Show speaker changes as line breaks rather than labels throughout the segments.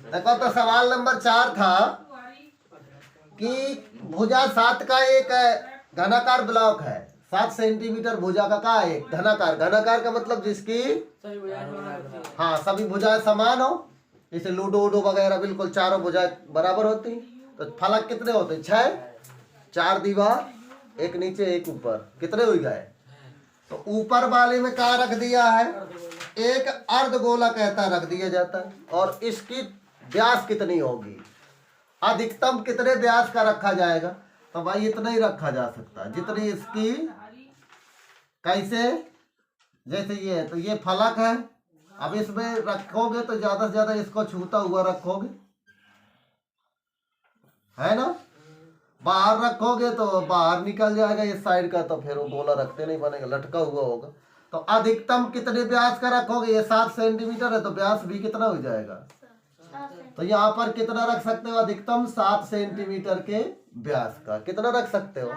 देखो तो सवाल नंबर 4 था कि भुजा 7 का एक घनाकार ब्लॉक है। 7 सेंटीमीटर भुजा का एक घनाकार। घनाकार का मतलब जिसकी हाँ सभी भुजाएं समान हो, जैसे लूडो वूडो वगैरह बिल्कुल चारों भुजाएं बराबर होती। तो फलक कितने होते? 6। 4 दीवार, एक नीचे एक ऊपर, कितने हुई गए? तो ऊपर वाले में क्या रख दिया है? एक अर्धगोला कहता रख दिया जाता है। और इसकी व्यास कितनी होगी? अधिकतम कितने व्यास का रखा जाएगा? तो भाई इतना ही रखा जा सकता है जितनी इसकी। कैसे? जैसे ये है तो ये फलक है, अब इसमें रखोगे तो ज्यादा से ज्यादा इसको छूता हुआ रखोगे, है ना। बाहर रखोगे तो बाहर निकल जाएगा इस साइड का, तो फिर वो गोला रखते नहीं बनेगा, लटका हुआ होगा। तो अधिकतम कितने व्यास का रखोगे? ये 7 सेंटीमीटर है तो व्यास भी कितना हो जाएगा? तो यहाँ पर कितना रख सकते हो? अधिकतम 7 सेंटीमीटर के व्यास का कितना रख सकते हो?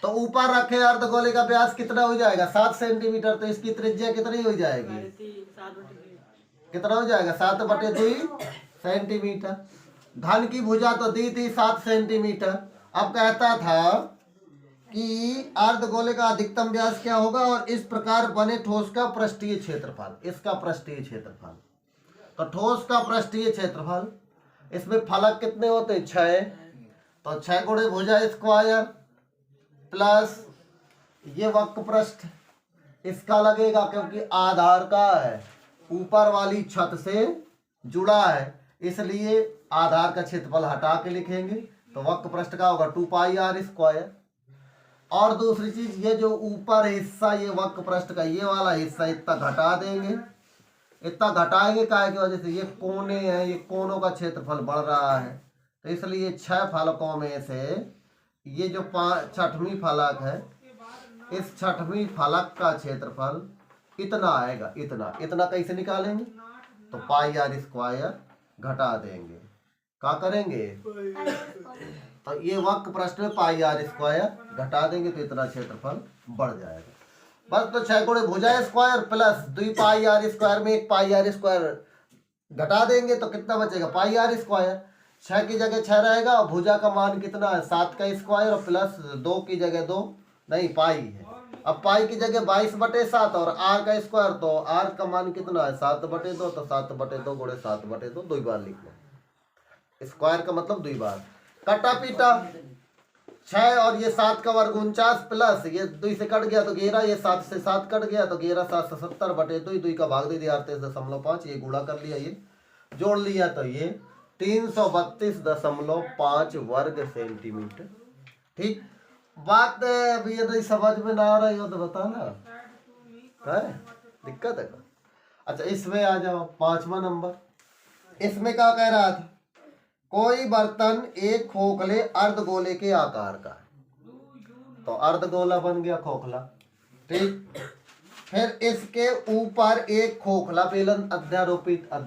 तो ऊपर रखे अर्धगोले का व्यास कितना हो जाएगा? 7 सेंटीमीटर। तो इसकी त्रिज्या कितनी हो जाएगी? कितना हो जाएगा? 7/2 सेंटीमीटर। घन की भुजा तो दी थी 7 सेंटीमीटर। अब कहता था कि अर्धगोले का अधिकतम व्यास क्या होगा और इस प्रकार बने ठोस का पृष्ठीय क्षेत्रफल। इसका पृष्ठीय क्षेत्रफल, तो ठोस का पृष्ठीय क्षेत्रफल, इसमें फलक कितने होते हैं? 6। तो 6 गुणे भुजा स्क्वायर प्लस ये वक्र पृष्ठ इसका लगेगा, क्योंकि आधार का है ऊपर वाली छत से जुड़ा है, इसलिए आधार का क्षेत्रफल हटा के लिखेंगे। तो वक्र पृष्ठ का होगा 2πr²। और दूसरी चीज, ये जो ऊपर हिस्सा ये वक्र पृष्ठ का ये वाला हिस्सा इतना घटा देंगे। इतना घटाएंगे काय की वजह से? ये कोने हैं, ये कोनों का क्षेत्रफल बढ़ रहा है, तो इसलिए 6 फलकों में से ये जो 6वीं फलक है, इस 6वीं फलक का क्षेत्रफल इतना आएगा। इतना कैसे निकालेंगे? तो πr² घटा देंगे। क्या करेंगे? तो ये वक्र पृष्ठ में πr² घटा देंगे तो इतना क्षेत्रफल बढ़ जाएगा। बस। तो 6 गुणे भुजा स्क्वायर प्लस 2πr² में 1 πr² घटा देंगे तो कितना बचेगा? πr²। 6 की जगह 6 रहेगा और भुजा का मान कितना है? 7 का स्क्वायर और प्लस 2 की जगह 2 नहीं पाई है। अब पाई की जगह 22/7 और आर का स्क्वायर, तो आर का मान कितना है? 7/2। तो 7/2 गुणे 7/2 2 बार लिख लो। स्क्वायर का मतलब 2 बार। कटा पीटा 6 और ये 7 का वर्ग 49 प्लस ये 2 से कट गया तो 11, ये 7 से 7 कट गया तो 11 7 70/2 2 का भाग दे दिया 38.5, ये गुणा कर लिया, ये जोड़ लिया तो ये 332.5 वर्ग सेंटीमीटर। ठीक बात है। अभी यदि समझ में ना आ रही हो तो बताना, है दिक्कत है का? अच्छा इसमें आ जाओ 5वां नंबर। इसमें क्या कह रहा था? कोई बर्तन एक खोखले अर्धगोले के आकार का है, तो अर्धगोला बन गया खोखला। ठीक, फिर इसके ऊपर एक खोखला बेलन अध्यारोपित का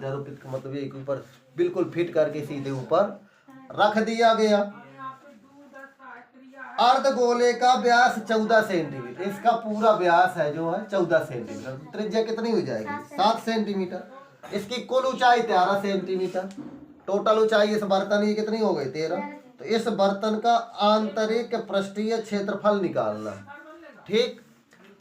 मतलब एक ऊपर बिल्कुल फिट करके सीधे ऊपर रख दिया गया। अर्धगोले का व्यास 14 सेंटीमीटर। इसका पूरा व्यास है जो है 14 सेंटीमीटर। त्रिज्या कितनी हो जाएगी? 7 सेंटीमीटर। इसकी कुल ऊंचाई 13 सेंटीमीटर। टोटल ऊंचाई इस बर्तन की कितनी हो गई? 13। तो इस बर्तन का आंतरिक पृष्ठीय क्षेत्रफल निकालना। ठीक,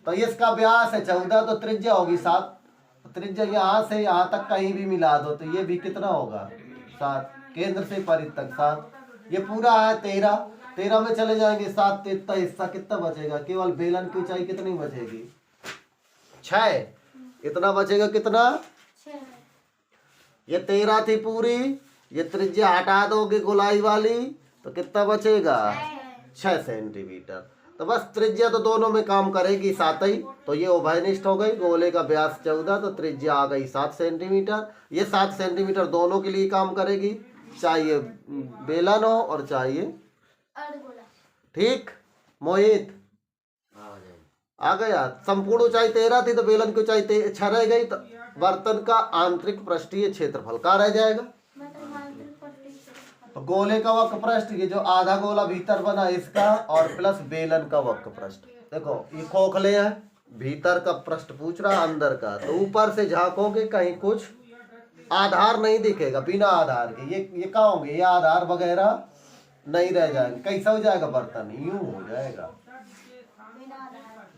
तो इसका व्यास है 14 तो त्रिज्या होगी 7। तो त्रिज्या यहाँ से यहाँ तक कहीं भी मिला दो तो ये भी कितना होगा? 7। केंद्र से परिध तक 7। ये पूरा है 13। 13 में चले जाएंगे 7 तो इतना हिस्सा कितना बचेगा? केवल बेलन की ऊंचाई कितनी बचेगी? 6। इतना बचेगा कितना? 6। ये 13 थी पूरी, ये त्रिज्या हटा दोगे गोलाई वाली तो कितना बचेगा? 6 सेंटीमीटर। तो बस त्रिज्या तो दोनों में काम करेगी 7 ही, तो ये उभयनिष्ठ हो गई। गोले का व्यास 14 तो त्रिज्या आ गई 7 सेंटीमीटर। ये 7 सेंटीमीटर दोनों के लिए काम करेगी, चाहिए बेलन हो और चाहिए। ठीक मोहित आ गया। संपूर्ण ऊंचाई 13 थी तो बेलन की ऊंचाई 6 रह गई, तो बर्तन का आंतरिक पृष्ठीय क्षेत्रफल क्या रह जाएगा? तो गोले का वक्र पृष्ठ, ये जो आधा गोला भीतर बना इसका, और प्लस बेलन का वक्र पृष्ठ। देखो ये खोखले हैं, भीतर का प्रश्न पूछ रहा, अंदर का। तो ऊपर से झांकोगे कहीं कुछ आधार नहीं दिखेगा, बिना आधार के। ये क्या होंगे, ये आधार वगैरह नहीं रह जाएंगे। कैसा हो जाएगा बर्तन, यूं हो जाएगा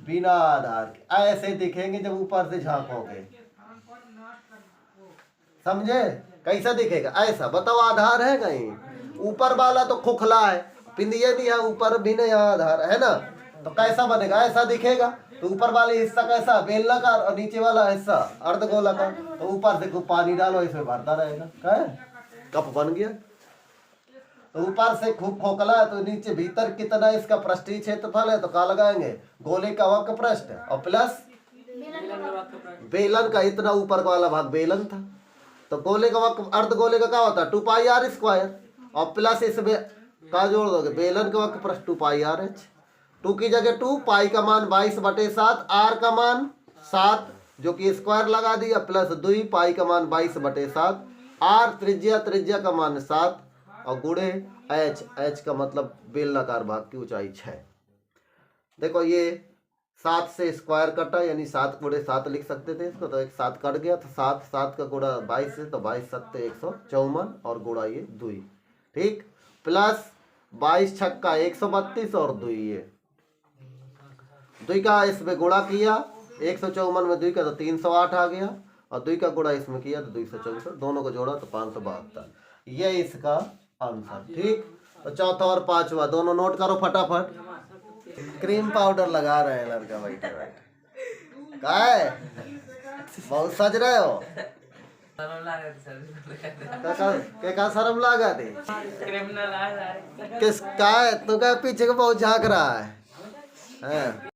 बिना आधार के। ऐसे दिखेंगे जब ऊपर से झांकोगे, समझे? कैसा दिखेगा, ऐसा। बताओ आधार है कहीं? ऊपर वाला तो खोखला है, पिंडिये भी है, ऊपर भी नहीं आधार है ना, तो कैसा बनेगा, ऐसा दिखेगा। तो ऊपर वाले हिस्सा कैसा, बेलनाकार, और नीचे वाला हिस्सा अर्धगोलाकार। तो ऊपर से खूब पानी डालो, इसमें भरता रहेगा, क्या है, कप बन गया। तो ऊपर से खूब खोखला है, तो नीचे भीतर कितना इसका पृष्ठीय क्षेत्रफल है, तो क्या लगाएंगे, गोले का वक्र पृष्ठ और प्लस बेलन का इतना ऊपर वाला भाग बेलन था। तो गोले का वक्र, अर्धगोले का क्या होता है, 2πr², और प्लस इसमें का जोड़ दोगे, बेलन का वक्र पृष्ठ 2πr(h). 2 की जगह 2, पाई का मान 22/7, आर का मान 7 जो कि स्क्वायर लगा दिया, प्लस 2 पाई का मान 22/7, आर त्रिज्या का मान 7 और गुणे एच का मतलब बेलनाकार भाग की ऊंचाई 6। देखो ये 7 से स्क्वायर कटा, यानी 7 गुणे 7 लिख सकते थे इसको, तो एक 7 कट गया, तो 7 का गुणा 22 से, तो 22×7 154 और गुणा ये 2, ठीक, प्लस 22×6 132 और 2 ये 2 का इसमें गुणा किया, 154 में 2 का तो 308 आ गया, और 2 का गुणा इसमें किया तो 264, दोनों को जोड़ा तो 572। ये इसका आंसर, ठीक। तो चौथा और पांचवा दोनों नोट करो फटाफट। क्रीम पाउडर लगा रहे हैं लड़का बैठे बैठे, क्या है, बहुत सज रहे हो, क्या शर्म लगा थी, किस का है, तू क्या पीछे को बहुत झांक रहा है?